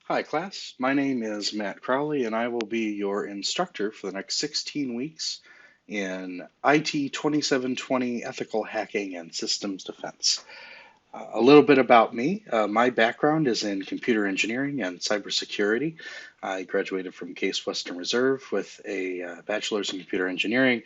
Hi, class. My name is Matt Crowley, and I will be your instructor for the next 16 weeks in IT 2720 Ethical Hacking and Systems Defense. A little bit about me. My background is in computer engineering and cybersecurity. I graduated from Case Western Reserve with a bachelor's in computer engineering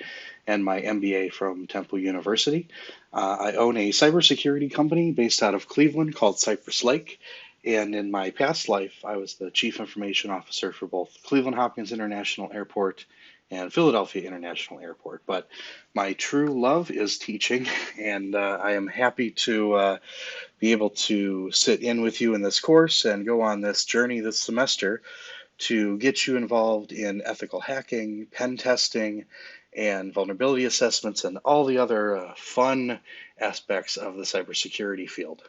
and my MBA from Temple University. I own a cybersecurity company based out of Cleveland called Cypress Lake. And in my past life, I was the chief information officer for both Cleveland Hopkins International Airport and Philadelphia International Airport. But my true love is teaching, and I am happy to be able to sit in with you in this course and go on this journey this semester to get you involved in ethical hacking, pen testing, and vulnerability assessments, and all the other fun aspects of the cybersecurity field.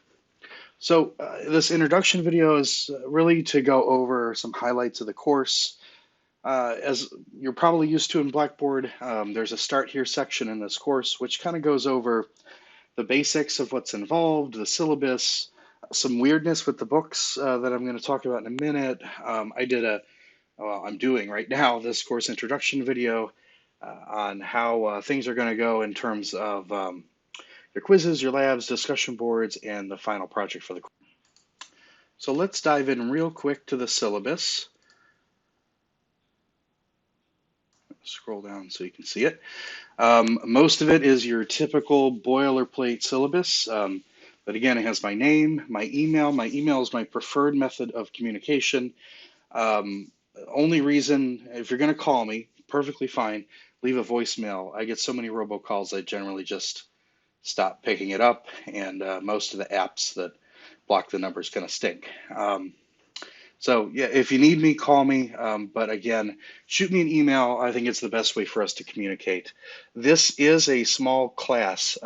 So this introduction video is really to go over some highlights of the course. As you're probably used to in Blackboard, there's a Start Here section in this course, which kind of goes over the basics of what's involved, the syllabus, some weirdness with the books that I'm going to talk about in a minute. I'm doing right now this course introduction video on how things are going to go in terms of your quizzes, your labs, discussion boards, and the final project for the course. So let's dive in real quick to the syllabus. Scroll down so you can see it. Most of it is your typical boilerplate syllabus. But again, it has my name, my email. My email is my preferred method of communication. Only reason, if you're going to call me, perfectly fine, leave a voicemail. I get so many robocalls, I generally just stop picking it up, and most of the apps that block the number is going to stink. So yeah, if you need me, call me. But again, shoot me an email. I think it's the best way for us to communicate. This is a small class.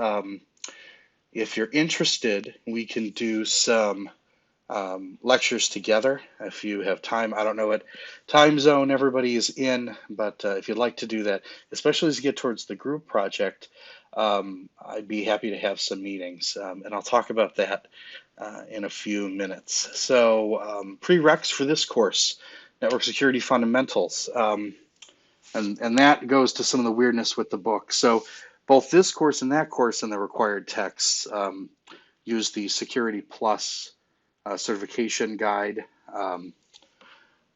If you're interested, we can do some lectures together if you have time. I don't know what time zone everybody is in, but if you'd like to do that, especially as you get towards the group project, I'd be happy to have some meetings, and I'll talk about that in a few minutes. So prereqs for this course, Network Security Fundamentals, and that goes to some of the weirdness with the book. So both this course and that course and the required texts use the Security Plus certification guide.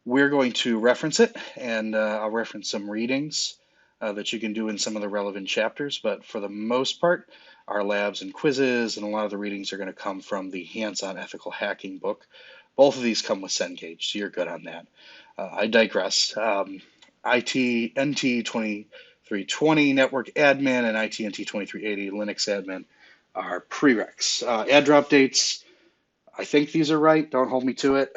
We're going to reference it, and I'll reference some readings that you can do in some of the relevant chapters, but for the most part, our labs and quizzes and a lot of the readings are going to come from the Hands-on Ethical Hacking book. Both of these come with Cengage, so you're good on that. I digress. IT NT 2320 Network Admin and IT NT 2380 Linux Admin are prereqs. Add drop dates, I think these are right. Don't hold me to it.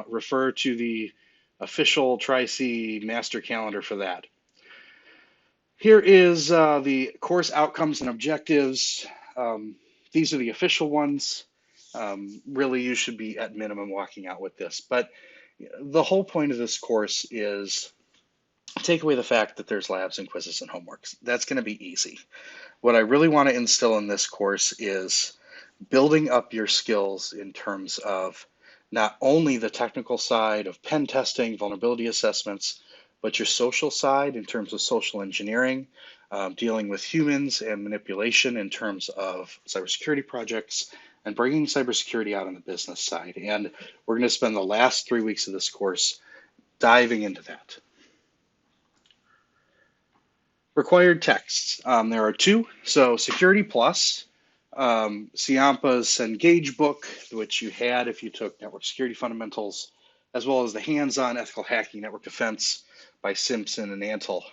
Refer to the official Tri-C master calendar for that. Here is the course outcomes and objectives. These are the official ones. Really, you should be at minimum walking out with this. But the whole point of this course is take away the fact that there's labs and quizzes and homeworks. That's going to be easy. What I really want to instill in this course is building up your skills in terms of not only the technical side of pen testing, vulnerability assessments, but your social side in terms of social engineering, dealing with humans and manipulation in terms of cybersecurity projects, and bringing cybersecurity out on the business side. And we're going to spend the last 3 weeks of this course diving into that. Required texts. There are two. So Security Plus, Ciampa's Cengage book, which you had if you took Network Security Fundamentals, as well as the Hands-on Ethical Hacking Network Defense by Simpson and Antle.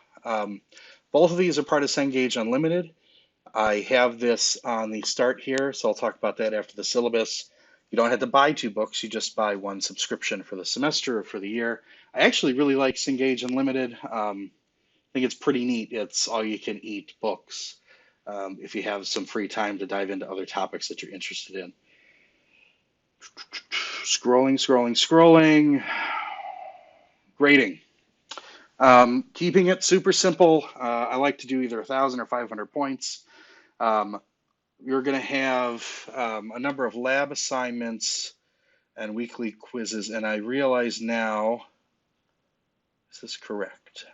Both of these are part of Cengage Unlimited. I have this on the start here, so I'll talk about that after the syllabus. You don't have to buy two books, you just buy one subscription for the semester or for the year. I actually really like Cengage Unlimited. I think it's pretty neat. It's all you can eat books if you have some free time to dive into other topics that you're interested in. Scrolling. Grading. Keeping it super simple. I like to do either 1,000 or 500 points. You're going to have a number of lab assignments and weekly quizzes. And I realize now, is this correct?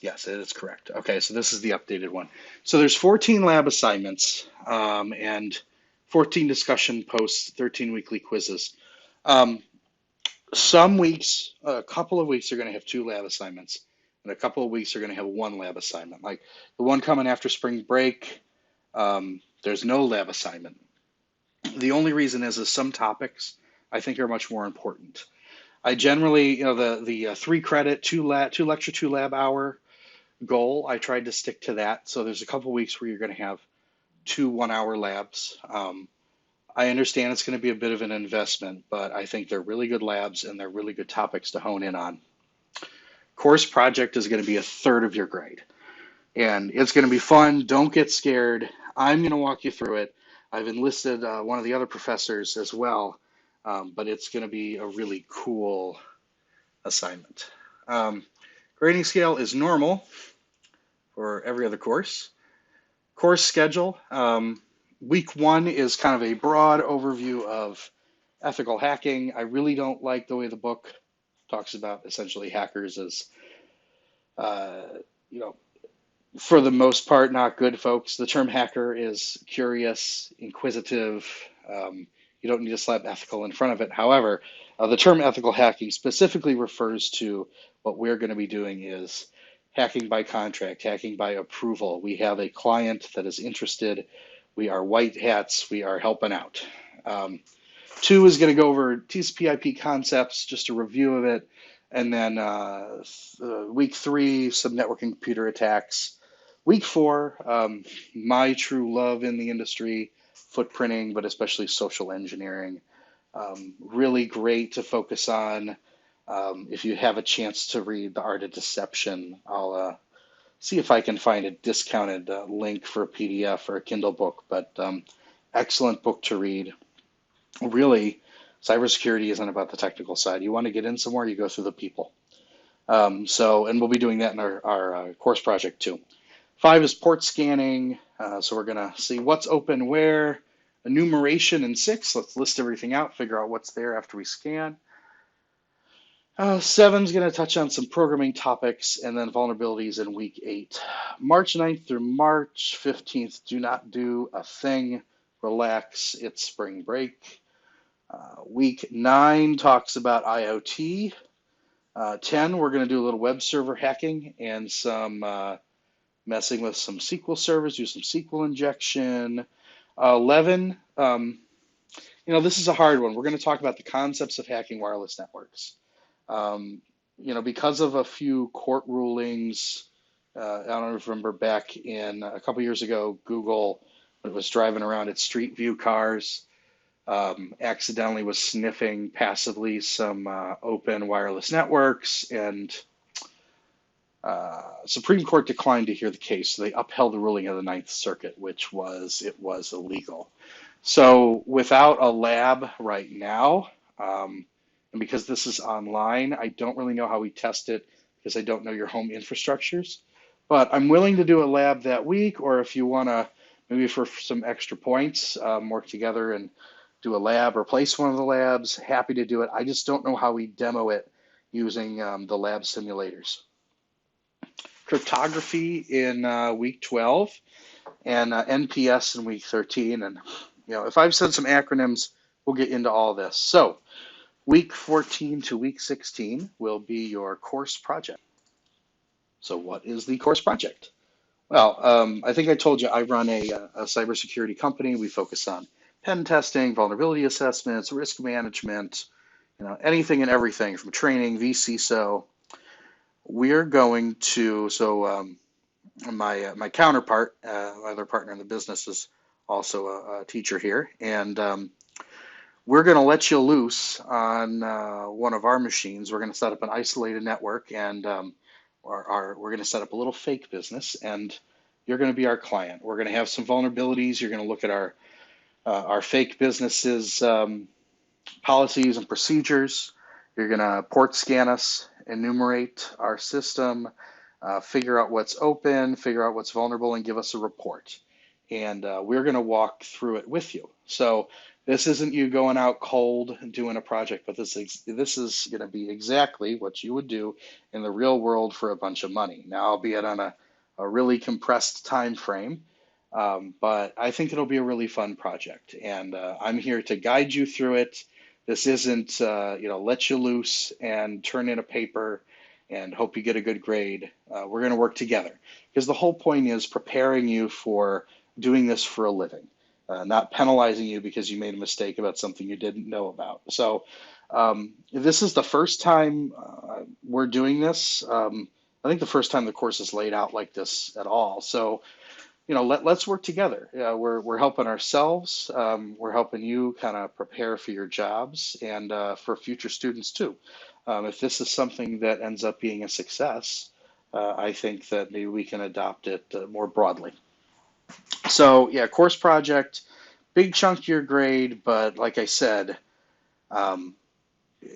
Yes, it is correct. Okay, so this is the updated one. So there's 14 lab assignments and 14 discussion posts, 13 weekly quizzes. Um, some weeks, a couple of weeks are going to have 2 lab assignments, and a couple of weeks are going to have 1 lab assignment. Like the one coming after spring break, there's no lab assignment. The only reason is some topics I think are much more important. I generally, the 3 credit, 2 lecture, 2 lab hour goal. I tried to stick to that. So there's a couple weeks where you're going to have 2 1-hour labs. I understand it's going to be a bit of an investment, but I think they're really good labs and they're really good topics to hone in on. Course project is going to be a third of your grade, and it's going to be fun. Don't get scared. I'm going to walk you through it. I've enlisted one of the other professors as well, but it's going to be a really cool assignment. Grading scale is normal for every other course. Course schedule. Week 1 is kind of a broad overview of ethical hacking. I really don't like the way the book talks about essentially hackers as, uh, you know, for the most part, not good folks. The term hacker is curious, inquisitive. You don't need to slap ethical in front of it. However, the term ethical hacking specifically refers to what we're going to be doing is hacking by contract, hacking by approval. We have a client that is interested. We are white hats. We are helping out. 2 is going to go over TCP/IP concepts, just a review of it, and then week 3, some networking computer attacks. Week 4, my true love in the industry, footprinting, but especially social engineering. Really great to focus on. If you have a chance to read The Art of Deception, I'll see if I can find a discounted link for a PDF or a Kindle book, but excellent book to read. Really, cybersecurity isn't about the technical side. You want to get in somewhere, you go through the people. And we'll be doing that in our course project too. 5 is port scanning. So we're going to see what's open where. Enumeration in 6. Let's list everything out, figure out what's there after we scan. 7 is going to touch on some programming topics, and then vulnerabilities in week 8. March 9th through March 15th, do not do a thing. Relax. It's spring break. Week 9 talks about IoT. 10, we're going to do a little web server hacking and some messing with some SQL servers, do some SQL injection. 11, this is a hard one. We're going to talk about the concepts of hacking wireless networks. Because of a few court rulings, I don't remember back in a couple years ago, Google, when it was driving around its Street View cars, accidentally was sniffing passively some open wireless networks, and Supreme Court declined to hear the case. So they upheld the ruling of the Ninth Circuit, which was it was illegal. So without a lab right now, and because this is online, I don't really know how we test it because I don't know your home infrastructures. But I'm willing to do a lab that week, or if you want to, maybe for some extra points, work together and do a lab, replace one of the labs, happy to do it. I just don't know how we demo it using the lab simulators. Cryptography in week 12 and NPS in week 13. And, if I've said some acronyms, we'll get into all this. So week 14 to week 16 will be your course project. So what is the course project? Well, I think I told you I run a cybersecurity company. We focus on pen testing, vulnerability assessments, risk management, anything and everything from training, vCISO. We're going to, my counterpart, my other partner in the business is also a teacher here, and we're going to let you loose on one of our machines. We're going to set up an isolated network, and we're going to set up a little fake business, and you're going to be our client. We're going to have some vulnerabilities. You're going to look at our fake businesses policies and procedures. You're going to port scan us, enumerate our system, figure out what's open, figure out what's vulnerable, and give us a report. and we're going to walk through it with you. So this isn't you going out cold and doing a project, but this is going to be exactly what you would do in the real world for a bunch of money. Now, albeit on a really compressed time frame, but I think it'll be a really fun project, and I'm here to guide you through it. This isn't, let you loose and turn in a paper and hope you get a good grade. We're going to work together because the whole point is preparing you for doing this for a living, not penalizing you because you made a mistake about something you didn't know about. So, this is the first time we're doing this. I think the first time the course is laid out like this at all. So, let's work together. We're helping ourselves. We're helping you kind of prepare for your jobs and for future students too. If this is something that ends up being a success, I think that maybe we can adopt it more broadly. So yeah, course project, big chunk of your grade, but like I said, um,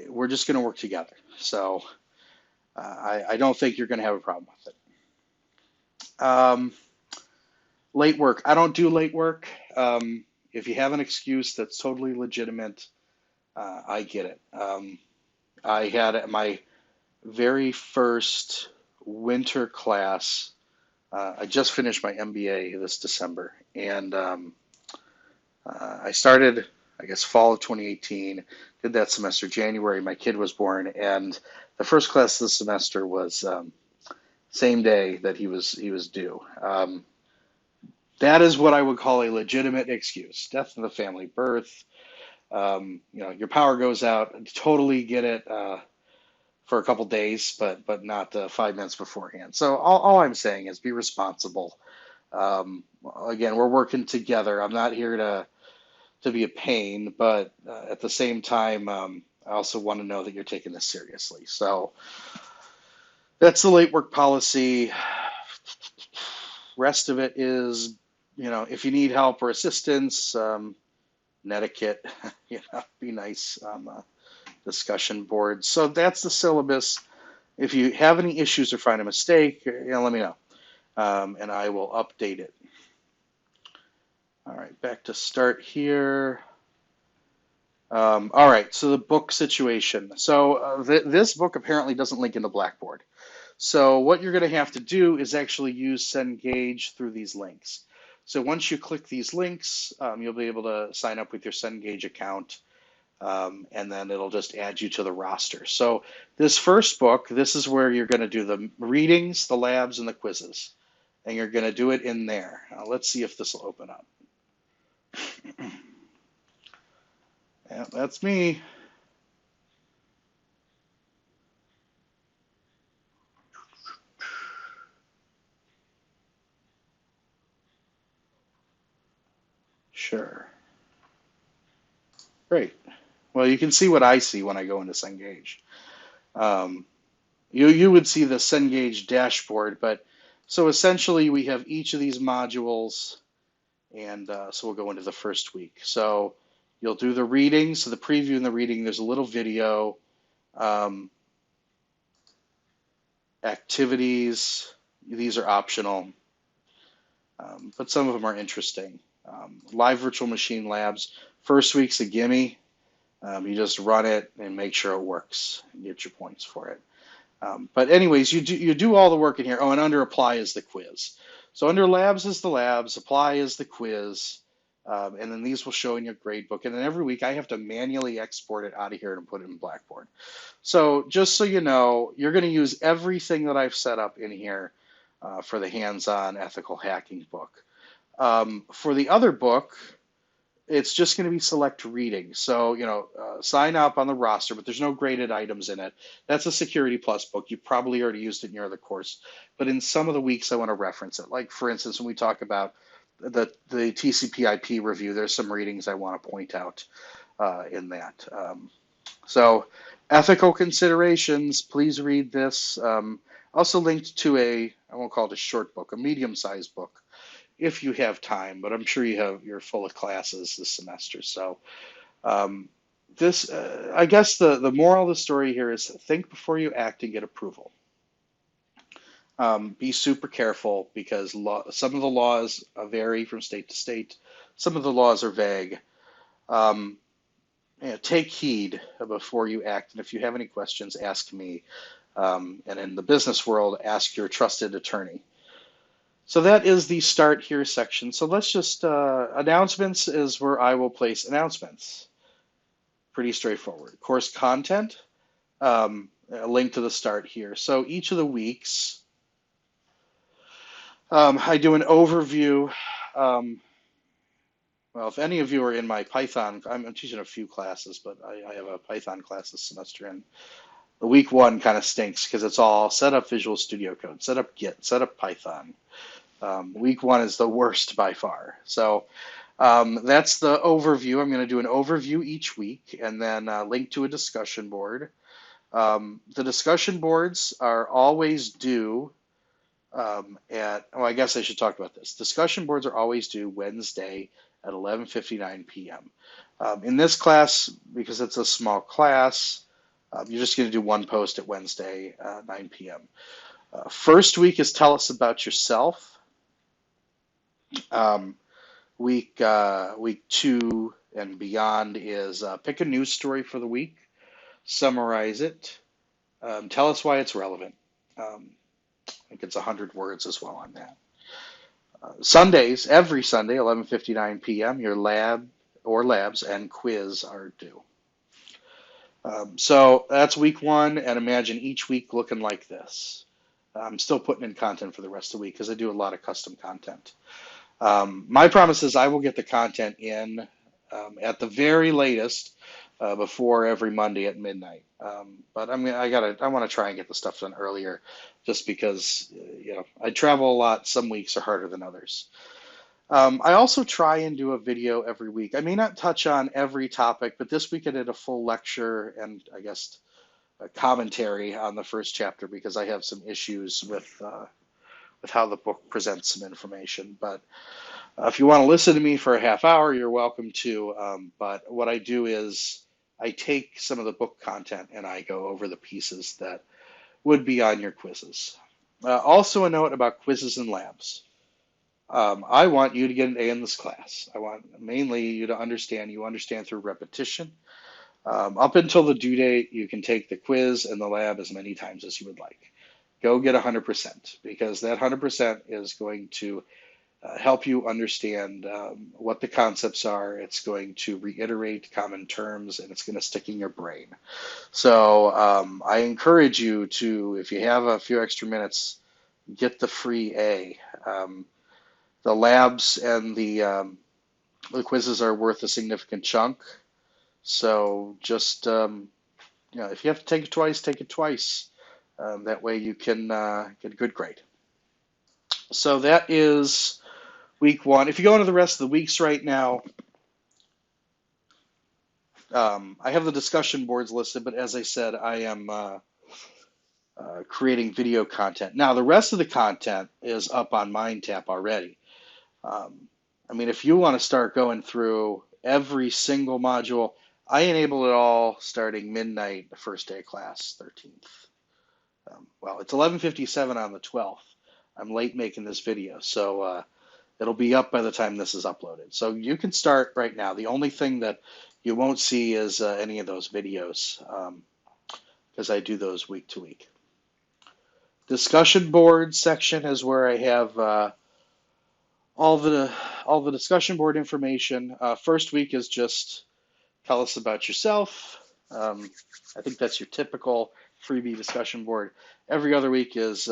we're just going to work together. So I don't think you're going to have a problem with it. Late work. I don't do late work. If you have an excuse that's totally legitimate, I get it. I had my very first winter class. I just finished my MBA this December, and I started, I guess, fall of 2018. Did that semester January. My kid was born, and the first class this semester was same day that he was due. That is what I would call a legitimate excuse. Death in the family, birth, your power goes out. Totally get it for a couple days, but not 5 minutes beforehand. So all I'm saying is be responsible. Again, we're working together. I'm not here to be a pain, but at the same time, I also want to know that you're taking this seriously. So that's the late work policy. Rest of it is, if you need help or assistance, Netiquette, be nice on the discussion board. So that's the syllabus. If you have any issues or find a mistake, let me know, and I will update it. All right, back to start here. All right, so the book situation. So this book apparently doesn't link into Blackboard. So what you're going to have to do is actually use Cengage through these links. So once you click these links, you'll be able to sign up with your Cengage account, and then it'll just add you to the roster. So this first book, this is where you're going to do the readings, the labs, and the quizzes. And you're going to do it in there. Let's see if this will open up. Yeah, that's me. Sure. Great. Well, you can see what I see when I go into Cengage. Um, you would see the Cengage dashboard, but so essentially we have each of these modules, and so we'll go into the first week. So you'll do the reading, so the preview and the reading, there's a little video, um, activities, these are optional, but some of them are interesting. Live virtual machine labs, first week's a gimme. You just run it and make sure it works and get your points for it. But anyways, you do all the work in here. Oh, and under apply is the quiz. So under labs is the labs, apply is the quiz, and then these will show in your grade book. And then every week I have to manually export it out of here and put it in Blackboard. So just so you know, you're going to use everything that I've set up in here for the hands-on ethical hacking book. For the other book, it's just going to be select reading. So, sign up on the roster, but there's no graded items in it. That's a Security Plus book. You probably already used it in your other course. But in some of the weeks, I want to reference it. Like, for instance, when we talk about the TCP/IP review, there's some readings I want to point out in that. So, ethical considerations, please read this. Also linked to I won't call it a short book, a medium-sized book if you have time, but I'm sure you're full of classes this semester. So I guess the moral of the story here is think before you act and get approval. Be super careful because some of the laws vary from state to state. Some of the laws are vague. Um, take heed before you act, and if you have any questions, ask me. And in the business world, ask your trusted attorney. So that is the start here section. So let's just, announcements is where I will place announcements. Pretty straightforward. Course content, a link to the start here. So each of the weeks, I do an overview. Um, well, if any of you are in my Python, I'm teaching a few classes, but I have a Python class this semester, and the week one kind of stinks because it's all set up Visual Studio Code, set up Git, set up Python. Week one is the worst by far. So that's the overview. I'm going to do an overview each week and then link to a discussion board. The discussion boards are always due I guess I should talk about this. Discussion boards are always due Wednesday at 11:59 p.m. In this class, because it's a small class, you're just going to do one post at Wednesday, 9 p.m. First week is tell us about yourself. Um, week two and beyond is pick a news story for the week, summarize it, tell us why it's relevant. I think it's 100 words as well on that. Sundays, every Sunday, 11:59 p.m., your lab or labs and quiz are due. So that's week one, and imagine each week looking like this. I'm still putting in content for the rest of the week because I do a lot of custom content. My promise is I will get the content in at the very latest before every Monday at midnight. But I want to try and get the stuff done earlier, just because I travel a lot. Some weeks are harder than others. I also try and do a video every week. I may not touch on every topic, but this week I did a full lecture and I guess a commentary on the first chapter because I have some issues with how the book presents some information. But if you want to listen to me for a half hour, you're welcome to. But what I do is I take some of the book content and I go over the pieces that would be on your quizzes. Also, a note about quizzes and labs. I want you to get an A in this class. I want mainly you to understand. You understand through repetition. Up until the due date, you can take the quiz and the lab as many times as you would like. Go get 100% because that 100% is going to help you understand what the concepts are. It's going to reiterate common terms and it's going to stick in your brain. So I encourage you to, if you have a few extra minutes, get the free A. The labs and the quizzes are worth a significant chunk. So just, if you have to take it twice, take it twice. That way you can get a good grade. So that is week one. If you go into the rest of the weeks right now, I have the discussion boards listed, but as I said, I am creating video content. Now, the rest of the content is up on MindTap already. If you want to start going through every single module, I enable it all starting midnight the first day of class, 13th. It's 11:57 on the 12th. I'm late making this video, so it'll be up by the time this is uploaded. So you can start right now. The only thing that you won't see is any of those videos because I do those week to week. Discussion board section is where I have all the discussion board information. First week is just tell us about yourself. I think that's your typical freebie discussion board. Every other week is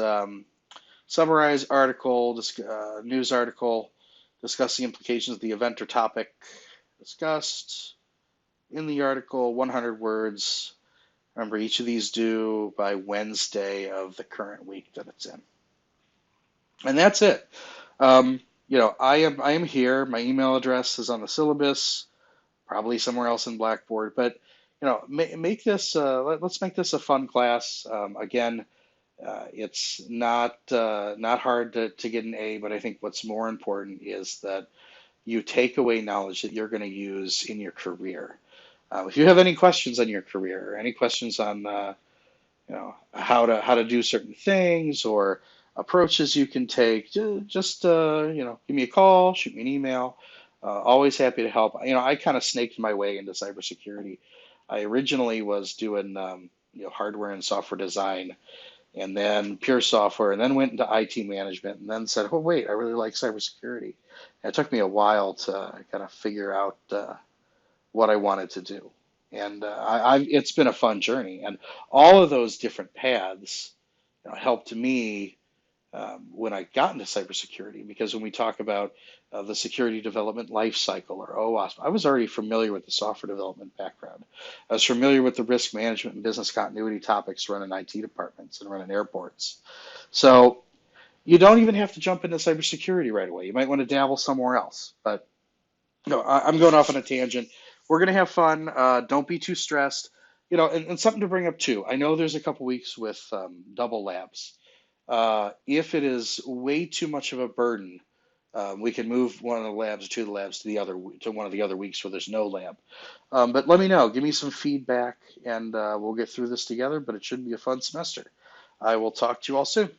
summarize article, news article, discuss the implications of the event or topic discussed in the article, 100 words. Remember, each of these due by Wednesday of the current week that it's in. And that's it. I am here. My email address is on the syllabus, probably somewhere else in Blackboard. But make this. Let's make this a fun class. Again, it's not hard to get an A, but I think what's more important is that you take away knowledge that you're going to use in your career. If you have any questions on your career or any questions on how to do certain things or approaches you can take. Just give me a call, shoot me an email. Always happy to help. I kind of snaked my way into cybersecurity. I originally was doing hardware and software design, and then pure software, and then went into IT management, and then said, "Oh wait, I really like cybersecurity." And it took me a while to kind of figure out what I wanted to do, and it's been a fun journey, and all of those different paths helped me when I got into cybersecurity, because when we talk about the security development life cycle, or OWASP, I was already familiar with the software development background. I was familiar with the risk management and business continuity topics running IT departments and running airports. So you don't even have to jump into cybersecurity right away. You might want to dabble somewhere else. But no, I'm going off on a tangent. We're going to have fun. Don't be too stressed. And something to bring up too. I know there's a couple weeks with double labs. If it is way too much of a burden, we can move one of the labs or two of the labs to one of the other weeks where there's no lab. But let me know. Give me some feedback, and we'll get through this together. But it should be a fun semester. I will talk to you all soon.